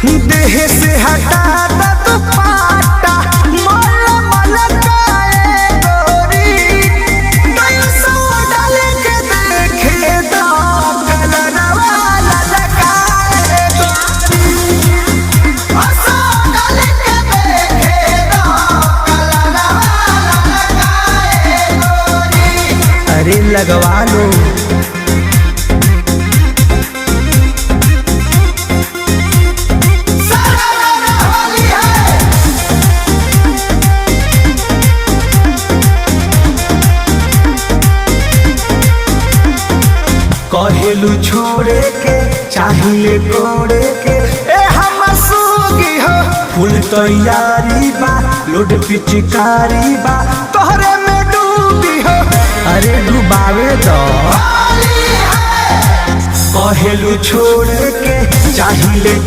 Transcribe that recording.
देह से हटा दा दुपट्टा मोल मोल काए गोरी पैसा डाल के देखे दो कलरवा ललकाए गोरी पैसा डाल के देखे दो कलरवा ललकाए गोरी। अरे लगवा लो। कहेलू छोड़े के चाहिए कोड़े के ए हम सूगी हो फुल तैयारी बा लोड पिचकारी बा तोहरे में डूबी हो। अरे डुबावे दो। कहेलू छोड़े के चाहिए